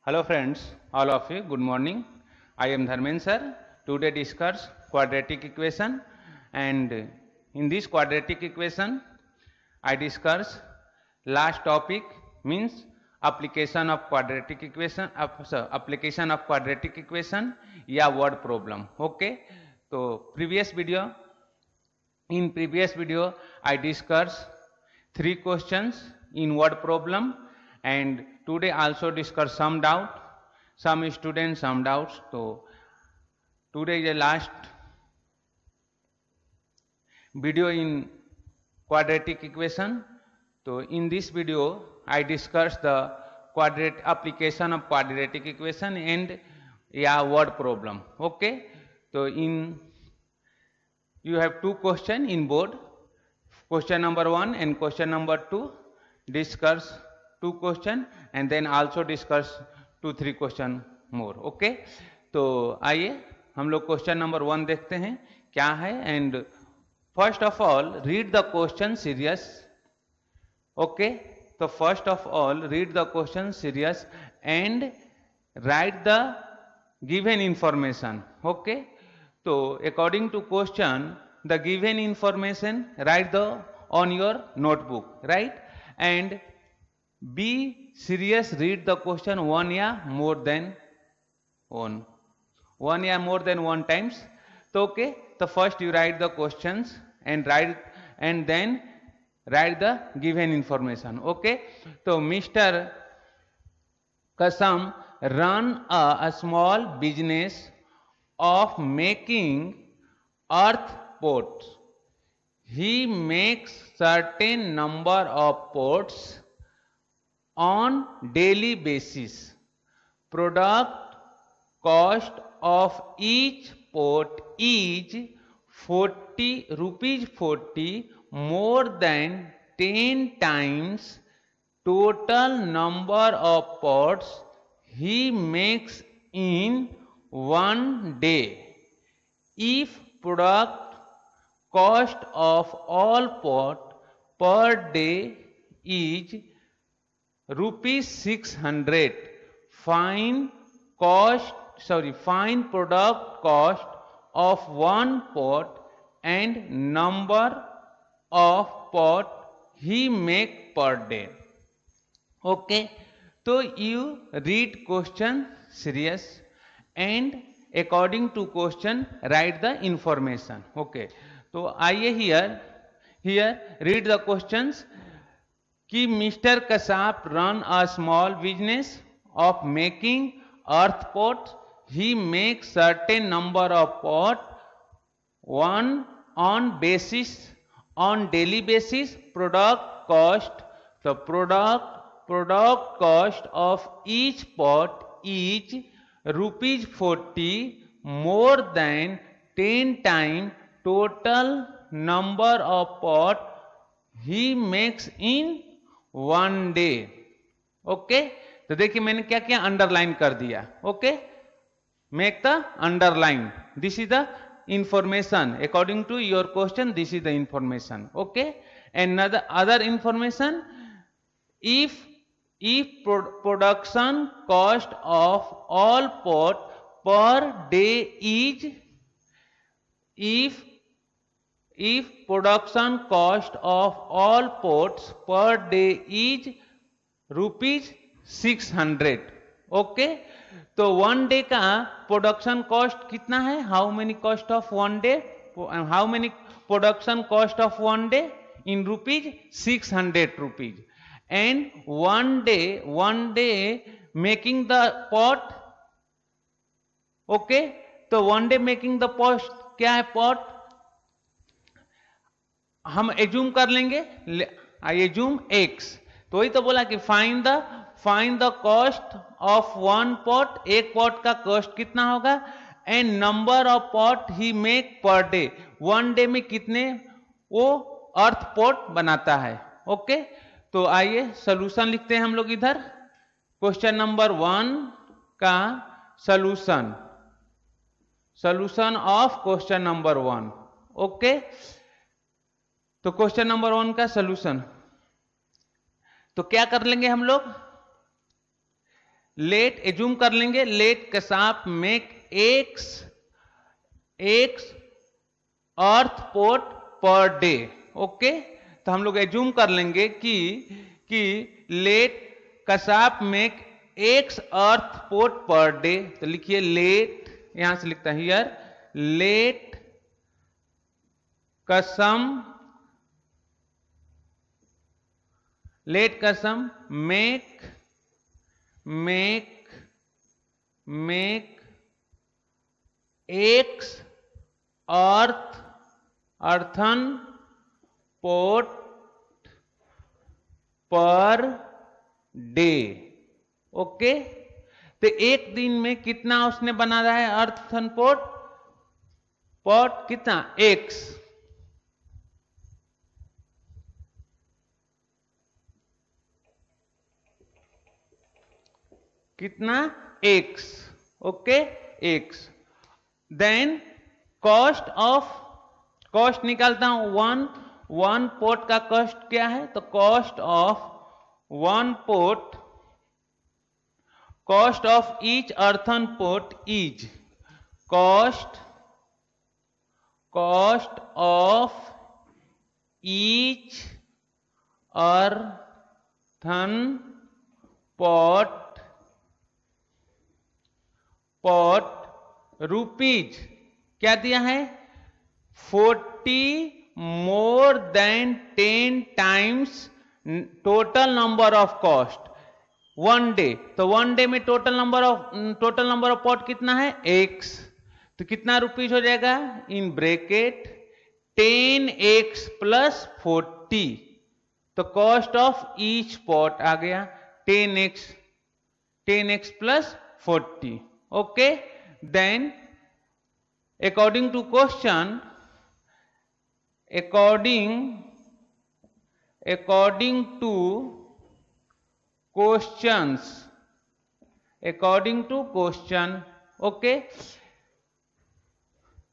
Hello friends, all of you, good morning. I am Dharmen sir. Today discuss quadratic equation, and in this quadratic equation I discuss last topic means application of quadratic equation application of quadratic equation या word problem. Okay, तो previous video I discussed 3 questions in word problem, and today also discuss some doubt, some students some doubts. So today is the last video in quadratic equation. So in this video I discuss the application of quadratic equation and word problem. Okay, so you have 2 questions in board, question number 1 and question number 2. Discuss 2 question and then also discuss 2-3 question more. Okay, तो आइए हम लोग question number 1 देखते हैं क्या है. And first of all read the question serious. Okay, तो first of all read the question serious and write the given information. Okay, तो according to question the given information write the on your notebook, right? And be serious, read the question one या more than one times. तो okay, तो first you write the questions and then write the given information. Okay, तो Mr. Kasam run a small business of making earth pots. He makes certain number of pots on daily basis. Product cost of each pot is 40 rupees 40, more than 10 times total number of pots he makes in one day. If product cost of all pot per day is rupees 600, find product cost of one pot and number of pot he make per day. Okay, so you read question serious and according to question write the information. Okay, तो आइए here read the questions कि Mr. Kasap run a small business of making earth pots. He makes certain number of pot one on daily basis. Product cost, the product cost of each pot is rupees 40, more than 10 times total number of pot he makes in one day. Okay, तो देखिए मैंने क्या किया, underline कर दिया. Okay, make the underline. This is the information according to your question. This is the information. Okay, and other information, if production cost of all pot per day is, if production cost of all pots per day is rupees 600. Okay, तो one day का production cost कितना है, how many cost of one day, how many production cost of one day in rupees 600 rupees. And one day making the pot. Okay, तो one day making the pot क्या है, pot हम assume कर लेंगे, I assume x. तो वही तो बोला कि find the cost of one pot, एक पॉट का कॉस्ट कितना होगा, and number of pot he make per day, one day में कितने वो अर्थ पॉट बनाता है. ओके, तो आइए सॉल्यूशन लिखते हैं हम लोग इधर. क्वेश्चन नंबर 1 का solution of question number 1. Okay, तो क्वेश्चन नंबर 1 का सॉल्यूशन, तो क्या कर लेंगे हम लोग, लेट एज्यूम कर लेंगे, लेट कसाप make x earth pot per day. Okay, तो हम लोग एज्यूम कर लेंगे कि लेट कसाप make x earth pot per day. तो लिखिए लेट, यहां से लिखता है हियर, लेट कसम make x earthen pot per day. Okay, तो एक दिन में कितना उसने बना रहा है अर्थन पोट कितना, एक्स। कितना, x. Okay, x. Then cost निकालता हूं, वन पोट का कॉस्ट क्या है, तो cost of one pot, cost of each earthen pot is, cost of each earthen pot rupees, क्या दिया है, 40 more than 10 times total number of cost one day. तो वन डे में टोटल नंबर ऑफ पॉट कितना है, x. तो कितना rupees हो जाएगा, इन ब्रैकेट 10x प्लस 40। तो कॉस्ट ऑफ ईच पॉट आ गया 10x plus 40। Okay, then according to question, according to question, okay,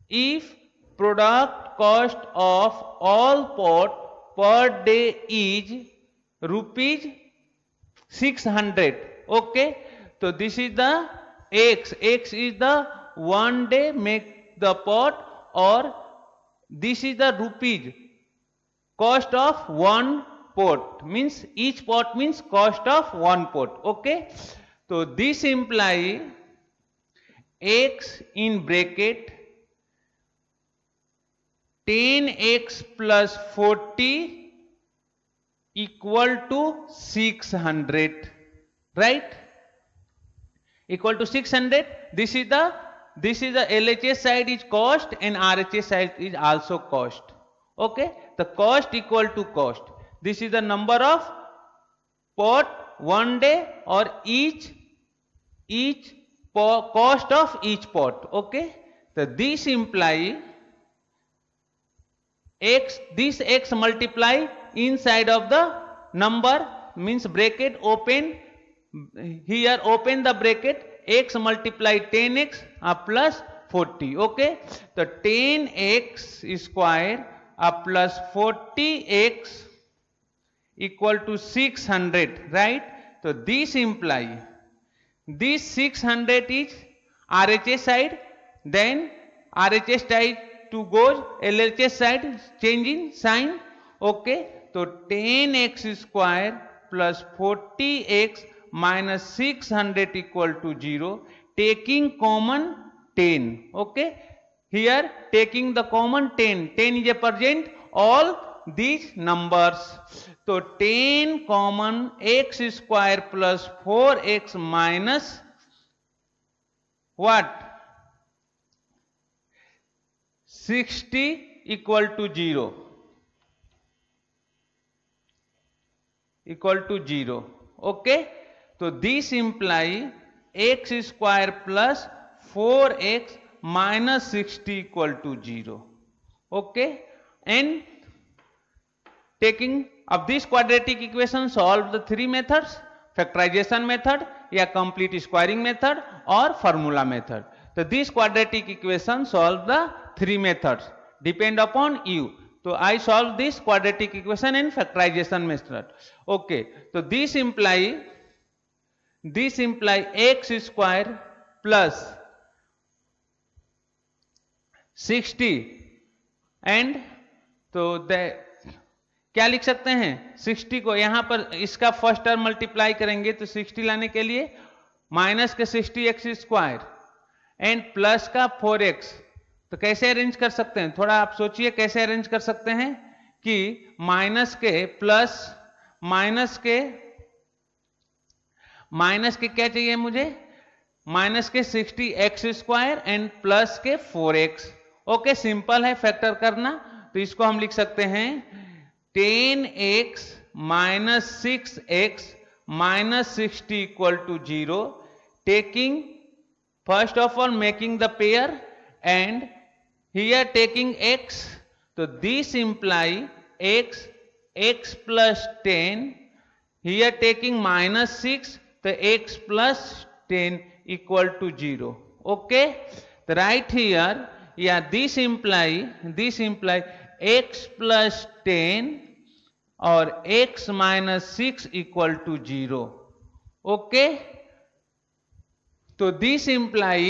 if product cost of all pot per day is rupees 600, okay, so this is the x is the one day make the pot, or this is the rupees cost of one pot, means each pot means cost of one pot. Okay, so this imply x in bracket 10x plus 40 equal to 600, right, equal to 600. This is the LHS side is cost and RHS side is also cost. Okay, the cost equal to cost. This is the number of pot one day, or each cost of each pot. Okay, so this imply x, this x multiply inside of the number, means bracket open, here open the bracket, x multiply 10x plus 40. Okay, so 10x square plus 40x equal to 600, right. So this imply this 600 is RHS side, then RHS side to goes LHS side, changing sign. Okay, so 10x square plus 40x minus 600 equal to 0, taking common 10. Okay, here taking the common 10 is a present all these numbers. So 10 common x square plus 4x minus what, 60 equal to 0, equal to 0. Okay, so this imply x square plus 4x minus 60 equal to 0. Okay, and taking of this quadratic equation, solve the three methods, factorization method या complete squaring method or formula method. So this quadratic equation solve the three methods, depend upon you. So I solve this quadratic equation in factorization method. Okay, so this imply this imply x square plus 60 and तो क्या लिख सकते हैं 60 को यहां पर इसका first term multiply करेंगे तो 60 लाने के लिए माइनस के 60x स्क्वायर एंड प्लस का 4x। तो कैसे अरेंज कर सकते हैं, थोड़ा आप सोचिए कैसे अरेंज कर सकते हैं कि माइनस के प्लस माइनस के क्या चाहिए मुझे, माइनस के 60x स्क्वायर एंड प्लस के 4x। ओके, सिंपल है फैक्टर करना, तो इसको हम लिख सकते हैं 10x minus 6x minus 60 equal to 0, taking first of all making the pair and here taking x, so this imply x plus 10, here taking minus 6, so x plus 10 equal to 0. Okay, so right here, yeah, this imply x plus 10 or x minus 6 equal to 0. Okay, तो this imply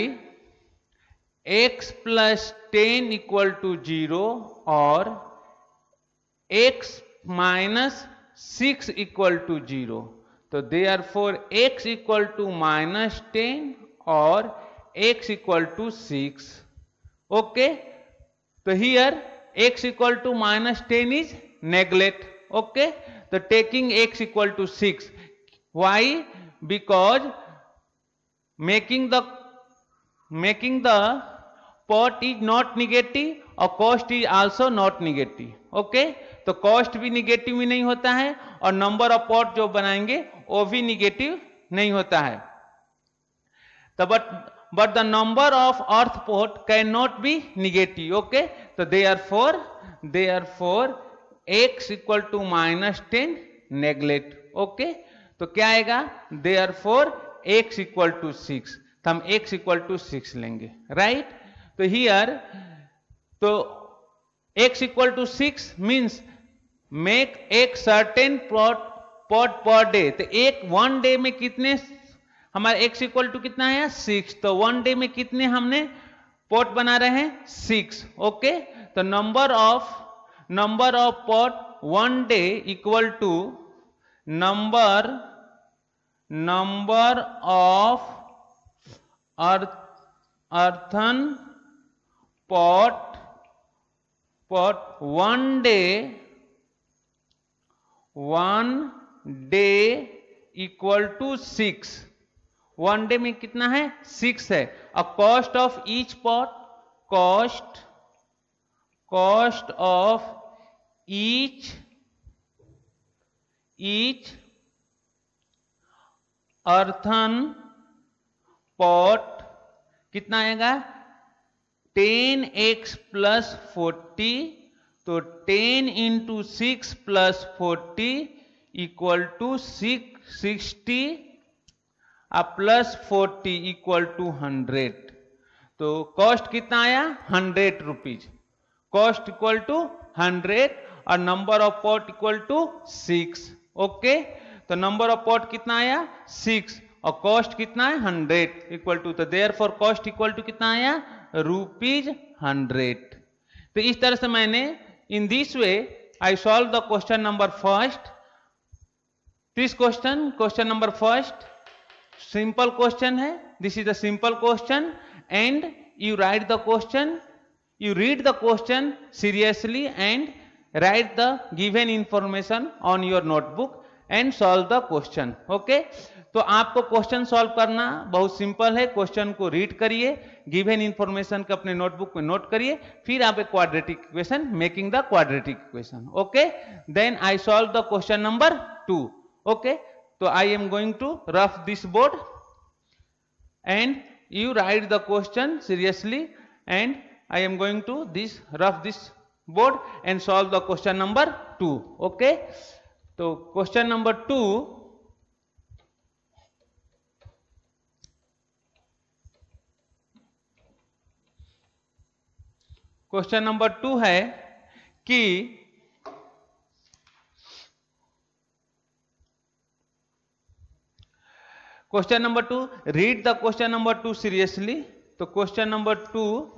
x plus 10 equal to 0 और x minus 6 equal to 0। तो therefore x equal to minus 10 और x equal to 6। Okay, तो here x equal to minus 10 is neglect. Okay, तो taking x equal to 6, why, because making the pot is not negative और cost is also not negative. Okay, तो cost भी negative ही नहीं होता है और number of pot जो बनाएंगे वो भी निगेटिव नहीं होता है। तो but the number of earth pot cannot be negative. Okay, तो therefore x equal to minus 10 neglect. Okay, तो क्या आएगा, therefore x इक्वल टू 6, तो हम x इक्वल टू 6 लेंगे, राइट। तो हियर तो x equal to 6 means make एक सर्टेन पॉट पर डे। तो एक वन डे में कितने, हमारा x इक्वल टू कितना है 6, तो वन डे में कितने हमने पॉट बना रहे हैं 6। ओके, तो number of pot one day equal to number of earthen pot one day equal to 6। One day में कितना है 6 है। Uh cost of each pot, cost of each earthen pot कितना आएगा 10x प्लस 40, तो 10 into 6 plus 40 equal to 60 plus 40 equal to 100। तो cost कितना आया 100 रुपीज, कॉस्ट इक्वल टू 100 और number of pot equal to 6। Okay, तो नंबर ऑफ पॉट कितना आया 6 और कॉस्ट कितना है 100 इक्वल टू, तो देयरफॉर कॉस्ट इक्वल टू कितना आया ₹100। तो इस तरह से मैंने in this way I solve the question number first. This question number first simple question है, this is the simple question and you write the question, you read the question seriously and write the given information on your notebook and solve the question. Okay, तो आपको question solve करना बहुत simple है। Question को read करिए, given information को अपने notebook में नोट करिए, फिर आप एक quadratic equation, making the quadratic equation. Okay, then I solve the question number 2। Okay, तो I am going to rough this board and you write the question seriously and I am going to rough this board and solve the question number 2. Okay, so question number 2, question number 2 है कि Question number 2, read the question number 2 seriously. तो question number 2,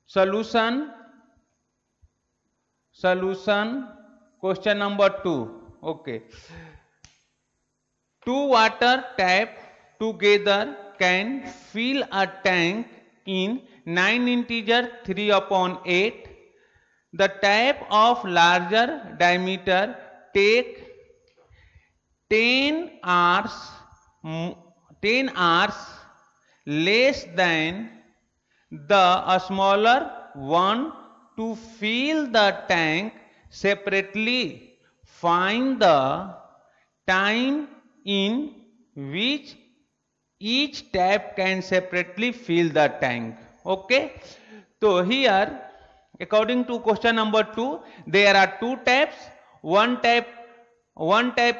solution question number 2. Okay, two water tap together can fill a tank in 9 integer 3/8. The tap of larger diameter take 10 hours less than the smaller one to fill the tank separately. Find the time in which each tap can separately fill the tank. Okay, so here according to question number 2, there are two taps. One tap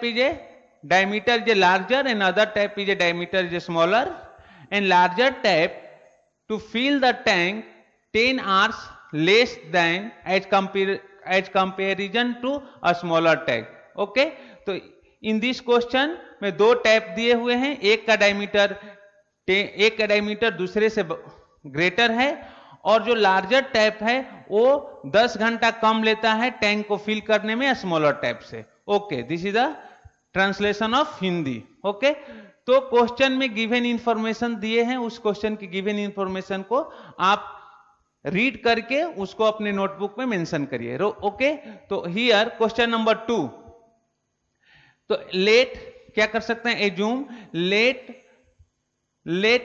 is a diameter is larger and other tap is a diameter is smaller, and larger tap to fill the tank 10 hours less than as comparison to a smaller tap. Okay, तो in this question में दो tap दिए हुए हैं, एक का diameter दूसरे से ग्रेटर है, और जो लार्जर टैप है वो 10 घंटा कम लेता है टैंक को फिल करने में स्मॉलर टैप से. Okay, this is the translation of Hindi. Okay, तो क्वेश्चन में गिवन इंफॉर्मेशन दिए हैं, उस क्वेश्चन की गिवन इंफॉर्मेशन को आप रीड करके उसको अपने नोटबुक में मेंशन करिए. ओके, तो हियर क्वेश्चन नंबर 2. तो लेट क्या कर सकते हैं, assume let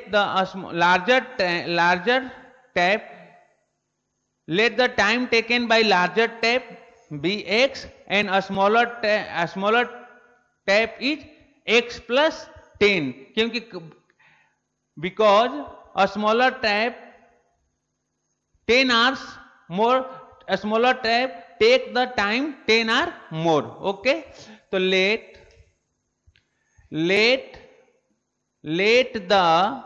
the larger tap, let the time taken by larger tap be x and a smaller tap is x plus 10. क्योंकि because a smaller tap 10 hours more, a smaller tap take the time 10 hours more. Okay, तो let the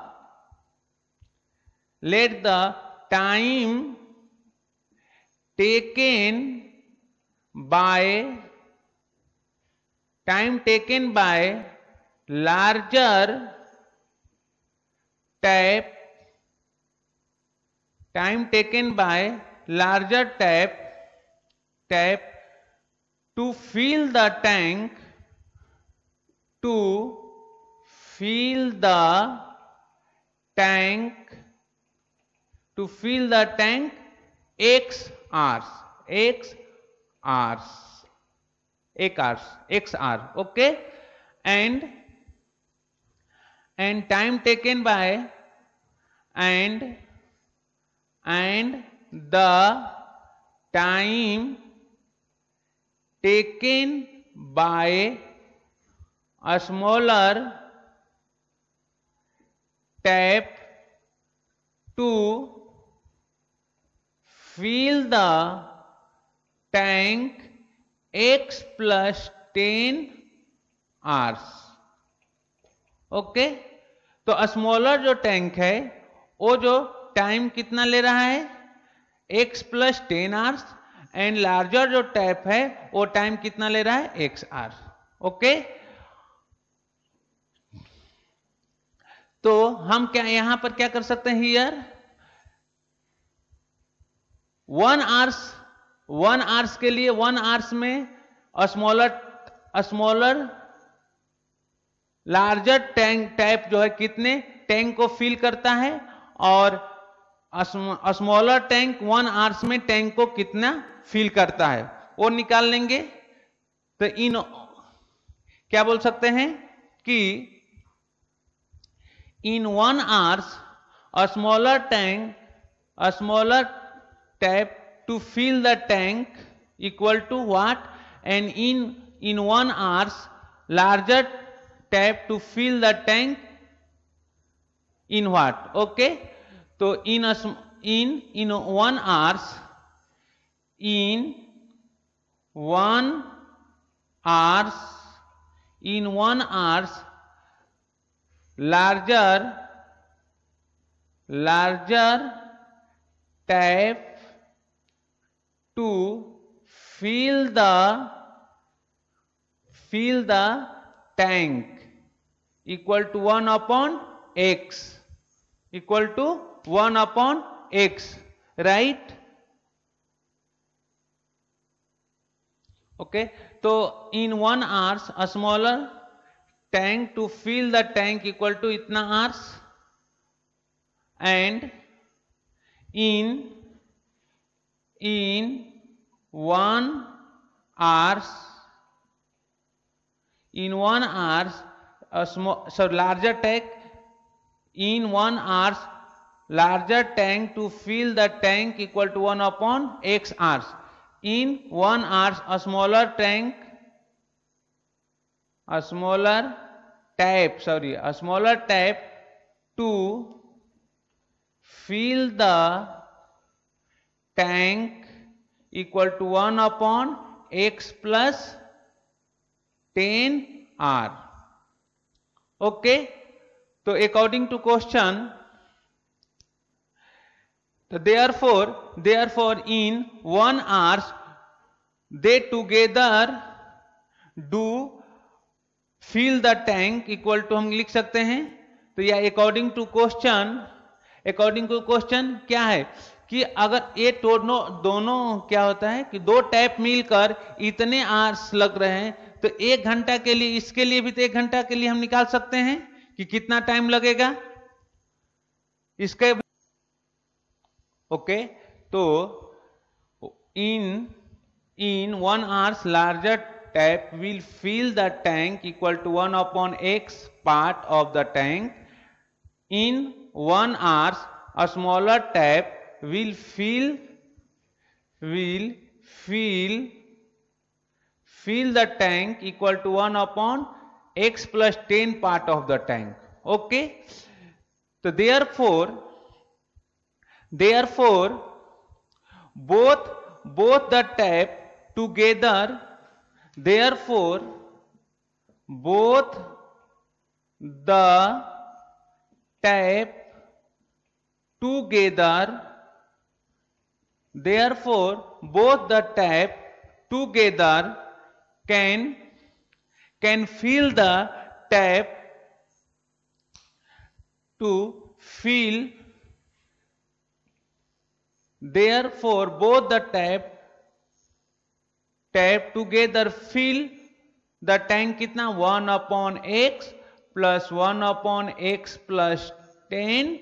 time taken by larger tap to fill the tank x hours. Okay, and time taken by the time taken by a smaller tap to fill the tank x plus 10 hours. Okay, तो smaller जो tank है वो जो time कितना ले रहा है x plus 10 hours, and larger जो टैप है वो टाइम कितना ले रहा है x आवर्स. ओके, तो हम क्या यहां पर क्या कर सकते हैं, हियर 1 आवर्स के लिए 1 आवर्स में स्मॉलर लार्जर टैप जो है कितने टैंक को फिल करता है, और स्मॉलर टैंक 1 आवर्स में टैंक को कितना फिल करता है वो निकाल लेंगे. तो इन क्या बोल सकते हैं कि in 1 hours a smaller tap to fill the tank equal to what, and in 1 hours larger tap to fill the tank in what. Okay, so in 1 hours larger tap to fill the tank equal to 1 upon x, equal to 1 upon x, right? Okay, तो in 1 hours a smaller tank to fill the tank equal to इतना hours, and in 1 hours, a small, so larger tank, in 1 hours larger tank to fill the tank equal to 1 upon x hours. In 1 hours a smaller tank, a smaller tap to fill the tank equal to 1 upon x plus 10 r. Okay, तो according to question, तो therefore in 1 hours they together do fill the tank equal to, हम लिख सकते हैं, तो यह according to question क्या है कि अगर ये दोनों क्या होता है कि दो टैप मिलकर इतने आवर्स लग रहे हैं, तो 1 घंटा के लिए, इसके लिए भी तो 1 घंटा के लिए हम निकाल सकते हैं कि कितना टाइम लगेगा इसके। ओके, तो in 1 hours larger tap will fill the tank equal to 1 upon x part of the tank. In 1 hours a smaller tap will fill the tank equal to 1 upon x plus 10 part of the tank. Okay, so therefore both the tap together, therefore both the tap together can fill the tap to fill, therefore both the tap together fill the tank कितना 1 upon x plus 1 upon x plus 10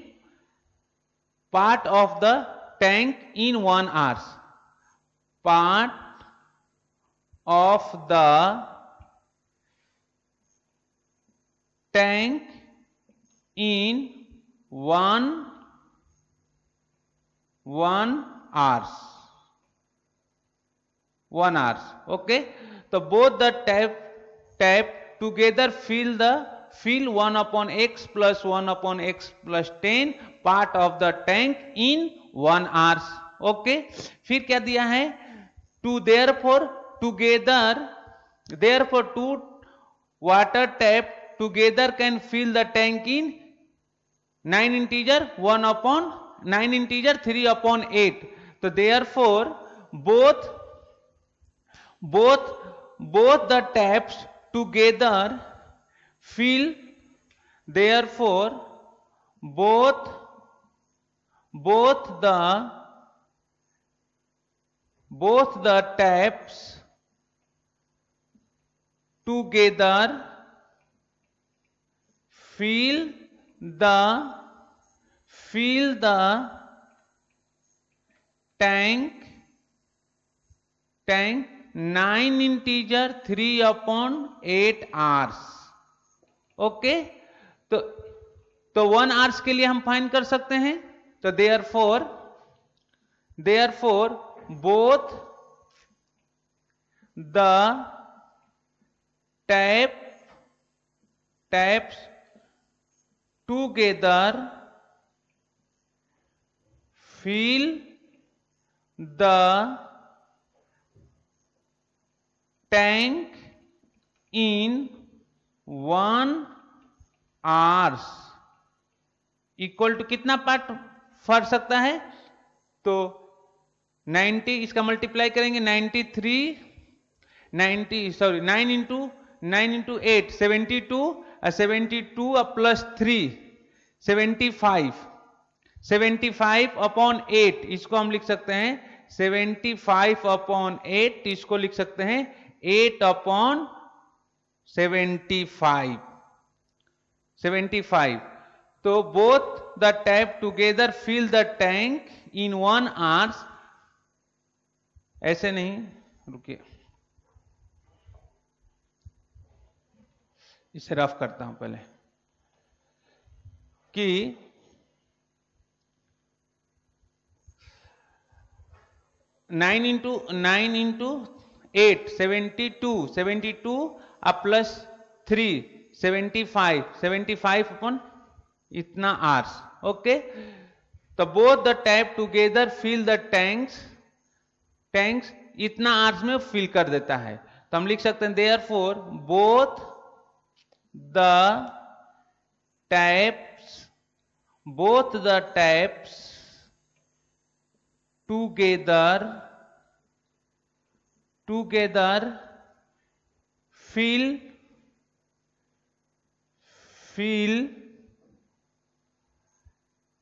part of the tank in 1 hours. Part of the tank in 1 hours. Okay, so both the tap together fill 1 upon x plus 1 upon x plus 10 part of the tank in 1 hours. Okay, फिर क्या दिया है, to therefore two water tap together can fill the tank in 9 integer 1 upon 9 integer 3 upon 8. So therefore both the taps together fill, therefore both the taps together fill the tank 9 integer 3 upon 8 hours. Okay, तो 1 hours के लिए हम find कर सकते हैं, तो therefore both the taps together fill the tank in 1 hours equal to कितना part फर सकता है, तो 90, इसका मल्टीप्लाई करेंगे 9 इंटू 8 72 72 प्लस 3 75, 75 अपॉन 8 इसको हम लिख सकते हैं 75 अपॉन 8, इसको लिख सकते हैं 8 अपॉन 75, 75. तो both the tap together fill the tank in 1 hour. ऐसे नहीं, रुकिए, इसे रफ करता हूं पहले कि 9 इंटू 8 72, 72 प्लस 3 75, 75 अपन इतना आवर्स. ओके, तो both the tap together fill the tanks इतना आवर्स में फिल कर देता है. तो हम लिख सकते हैं therefore both the taps together fill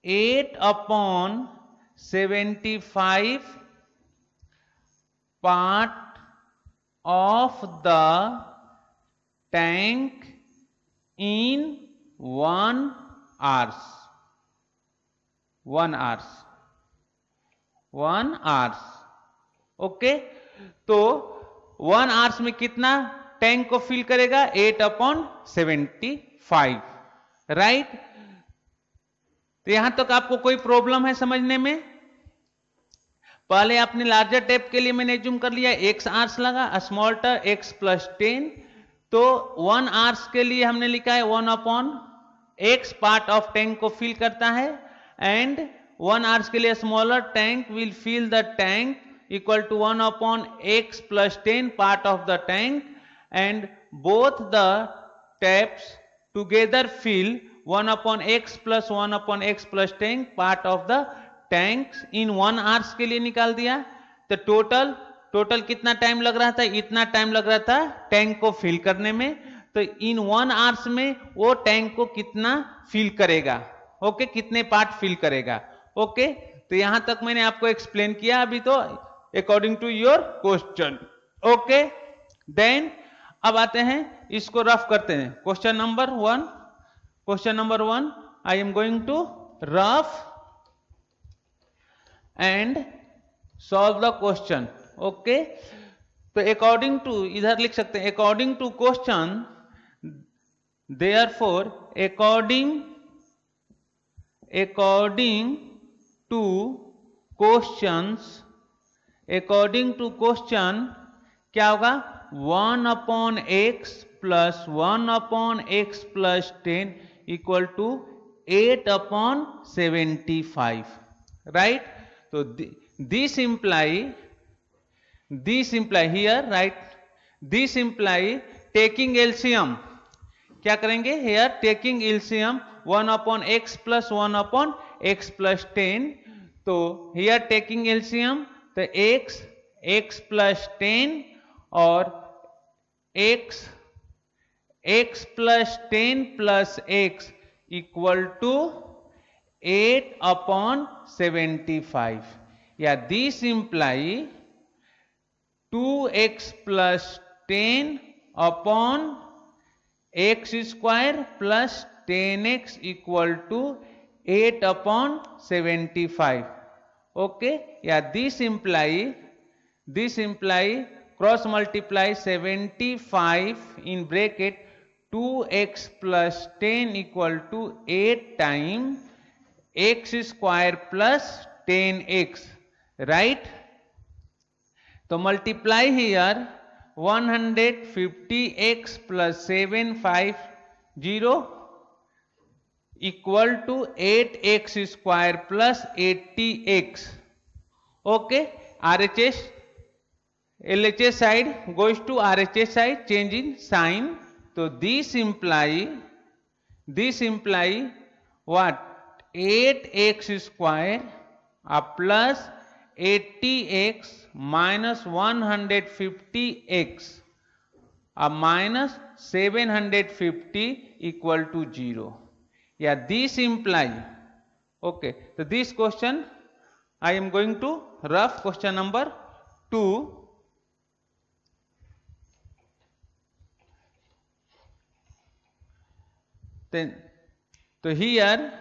8 upon 75 part of the tank in 1 hour. 1 hour. Okay, तो 1 आवर्स में कितना टैंक को फिल करेगा 8 अपॉन 75, राइट. तो यहां तक आपको कोई प्रॉब्लम है समझने में? पहले आपने लार्जर टैप के लिए मैंने एज्यूम कर लिया x आवर्स लगा, स्मॉल टर x प्लस 10. तो 1 आवर्स के लिए हमने लिखा है 1 upon x part of tank को फिल करता है, एंड 1 आवर्स के लिए smaller tank will fill the tank equal to 1 upon x plus 10 part of the tank, and both the taps together fill 1 upon x plus 1 upon x plus 10 part of the tanks in 1 hours के लिए निकाल दिया. तो total कितना time लग रहा था? इतना टाइम लग रहा था टैंक को फिल करने में. तो इन 1 आवर्स में वो टैंक को कितना फिल करेगा, ओके, कितने पार्ट फिल करेगा. ओके, तो यहां तक मैंने आपको एक्सप्लेन किया अभी तो according to your question. Okay, then अब आते हैं इसको रफ करते हैं. Question number 1 I am going to rough and solve the question. Okay, तो अकॉर्डिंग टू इधर लिख सकते हैं according to question, therefore according to question क्या होगा? 1 upon x plus 1 upon x plus 10 equal to 8 upon 75, right. तो this imply here, right, this imply taking LCM. क्या करेंगे here? Taking LCM 1 upon x plus 1 upon x plus 10. तो here taking LCM, तो x plus 10 और x plus 10 plus x equal to 8 upon 75. या this imply 2x plus 10 upon x square plus 10x equal to 8 upon 75. Okay, या this imply cross multiply 75 in bracket 2x plus 10 equal to 8 time x square plus 10x, right. तो multiply here 150x plus 750 equal to 8x square plus 80x. Okay, RHS LHS side goes to RHS side, change in sign. So this imply what? 8x square plus 80x minus 150x. minus 750 equal to 0. Yeah, this imply, okay, so this question I am going to rough question number 2. Then, so here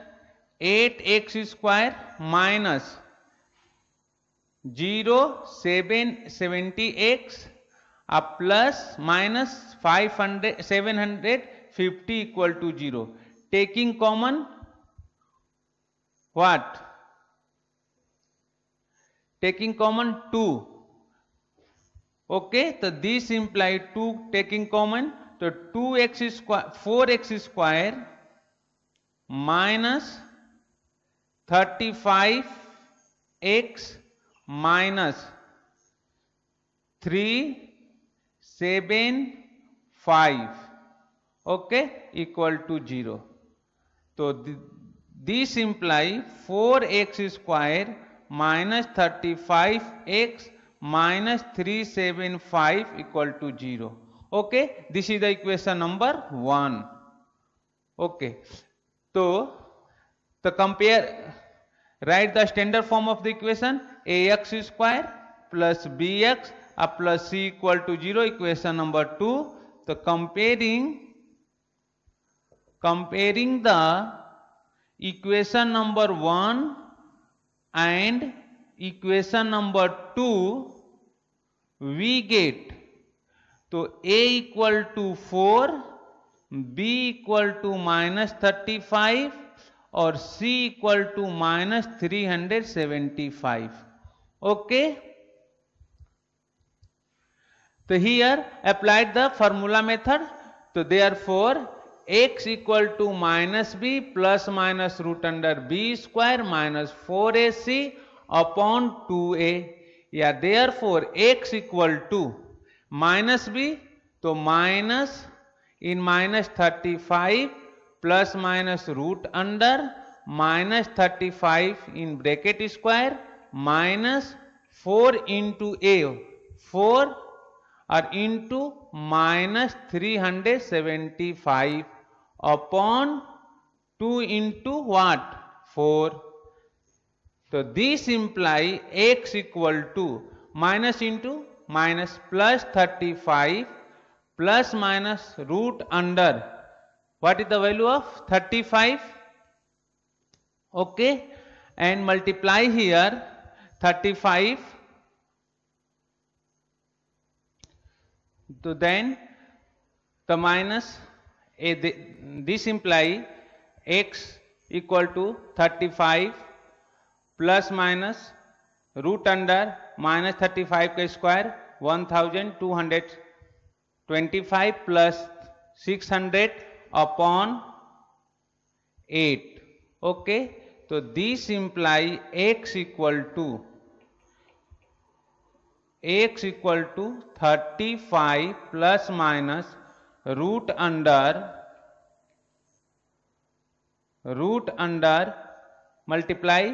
8x square minus 770x plus minus 750 equal to 0. Taking common what? Taking common 2. Okay, so this implies 2 taking common. So 2x square, 4x square minus 35x minus 375, okay, equal to 0. So this implies 4x square minus 35x minus 375 equal to 0. Okay, this is the equation number 1. Okay, so compare, write the standard form of the equation: ax square plus bx plus c equal to 0, equation number 2. So comparing the equation number 1 and equation number 2, we get, so a equal to 4, b equal to minus 35 or c equal to minus 375. Okay, so here applied the formula method. So therefore x equal to minus b plus minus root under b square minus 4ac upon 2a. Yeah, therefore x equal to minus b, so minus in minus 35 plus minus root under minus 35 in bracket square minus 4 into a, 4 or into minus 375 upon 2 into what? 4. So this implies x equal to minus into minus plus 35 plus minus root under, what is the value of 35? Okay, and multiply here 35. So then the minus this imply x equal to 35 plus minus root under minus 35 ka square 1225 plus 600 upon 8. Okay, so this imply x equal to 35 plus minus root under multiply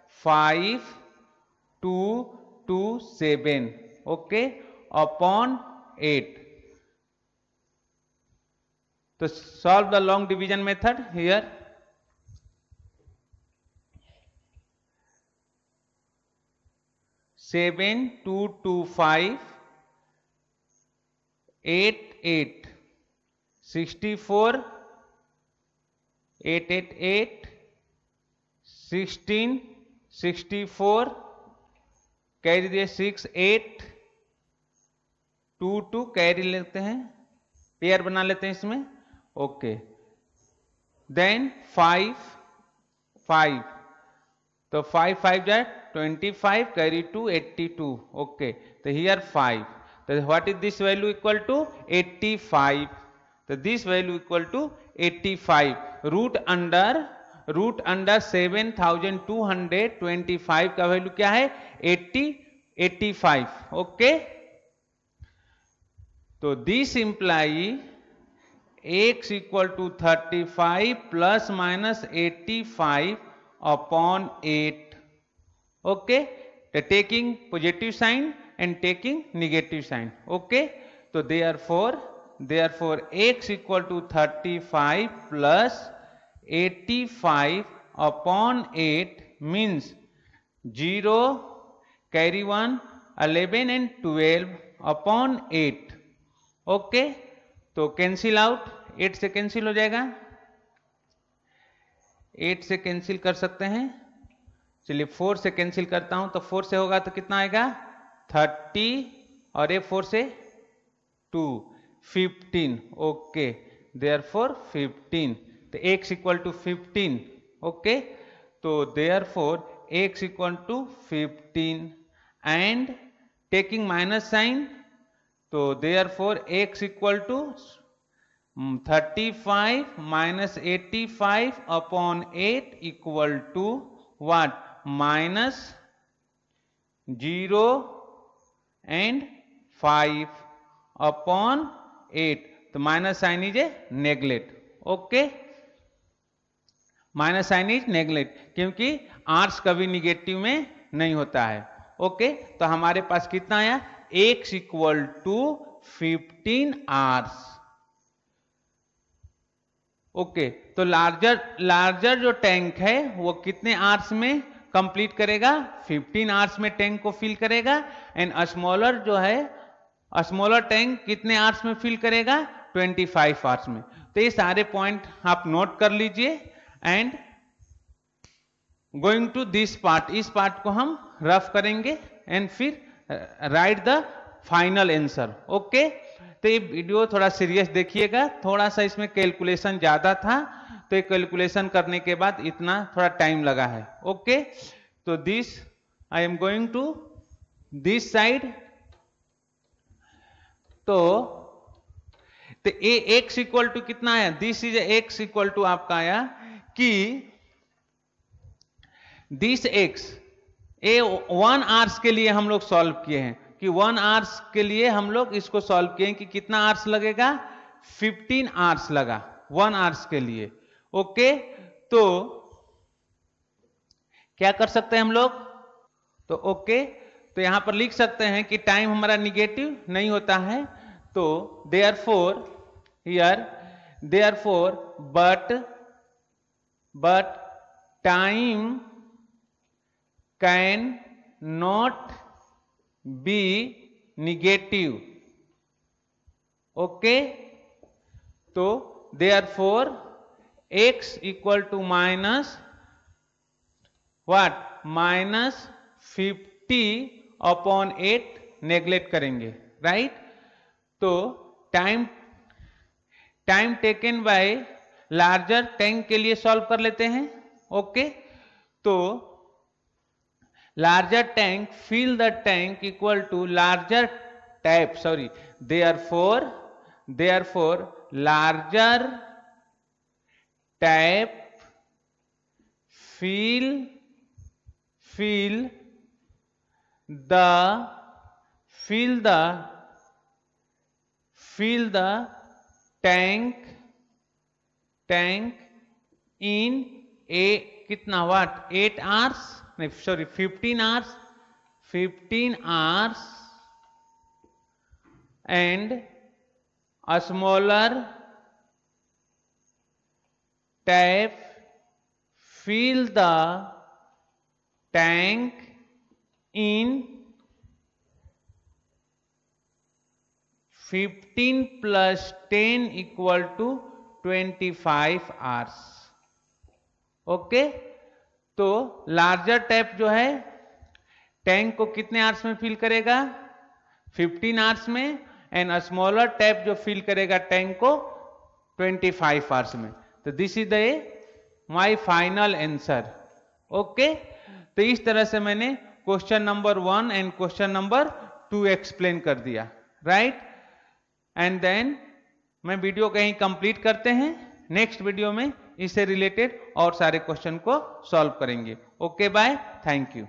5 2 to 7, okay, upon 8. So solve the long division method here. Seven 2 2 5 8 8 64 8 8 8 16 64 carry दिए 6 8 2 2 carry लेते हैं, pair बना लेते हैं इसमें. Okay, then 5 5, तो 5 5 जाए 25 carry to 82. Okay, so here 5. So what is this value equal to? 85. So this value equal to 85. Root under 7225 का वैल्यू क्या है? 85. Okay, तो this imply x equal to 35 plus minus 85 upon 8. Okay, the taking positive sign and taking negative sign. Okay, so therefore therefore x equal to 35 plus 85 upon 8 means 0 carry 1 11 and 12 upon 8. Okay, तो cancel out, 8 से cancel हो जाएगा, 8 से cancel कर सकते हैं। चलिए 4 से कैंसिल करता हूं, तो 4 से होगा तो कितना आएगा 30 और ये 4 से 2 15। ओके, देयरफॉर 15, तो x इक्वल टू 15। ओके, तो therefore x equal to 15 and taking minus sign, तो therefore x equal to 35 minus 85 upon 8 equal to what? Minus 0 and 5 upon 8. तो minus sign is a neglect. Okay, minus sign is neglect, क्योंकि hours कभी negative में नहीं होता है। Okay, तो हमारे पास कितना आया, x equal to 15 hours. Okay, तो लार्जर जो टैंक है वो कितने आवर्स में कंप्लीट करेगा, 15 आवर्स में टैंक को फिल करेगा। एंड स्मॉलर जो है, स्मॉलर टैंक कितने आवर्स में फिल करेगा, 25 आवर्स में। तो ये सारे पॉइंट आप नोट कर लीजिए। And going to this part, इस पार्ट को हम रफ करेंगे एंड फिर right the final answer. Okay, तो ये वीडियो थोड़ा सीरियस देखिएगा, थोड़ा सा इसमें कैलकुलेशन ज्यादा था, तो ये कैलकुलेशन करने के बाद इतना थोड़ा टाइम लगा है। ओके, तो this I am going to this side. तो ए एक्स इक्वल टू कितना आया, this is x equal to आपका आया कि दिस एक्स ए 1 आवर्स के लिए हम लोग सॉल्व किए हैं, कि 1 आवर्स के लिए हम लोग इसको सॉल्व किए हैं कि कितना आवर्स लगेगा, 15 आवर्स लगा 1 आवर्स के लिए। ओके, तो क्या कर सकते हैं हम लोग, तो ओके, तो यहां पर लिख सकते हैं कि टाइम हमारा निगेटिव नहीं होता है, तो therefore here, therefore but time can not be negative. Okay, तो therefore x equal to minus what, minus 50 upon 8 neglect करेंगे, राइट। तो time taken by larger tank के लिए सॉल्व कर लेते हैं। ओके, तो larger tank, fill the tank equal to larger tap, sorry, therefore larger tap fill the tank in a कितना वाट, 8 hours, sorry 15 hours and a smaller tap fill the tank in 15 plus 10 equal to 25 hours। Okay, तो larger tap जो है tank को कितने hours में fill करेगा, 15 hours में, and smaller tap जो फिल करेगा टैंक को 25 आवर्स में। तो this is the my final answer. Okay, तो इस तरह से मैंने question number 1 and question number 2 explain कर दिया, राइट। एंड देन मैं वीडियो कहीं कंप्लीट करते हैं, नेक्स्ट वीडियो में इससे रिलेटेड और सारे क्वेश्चन को सॉल्व करेंगे। Okay, bye, thank you.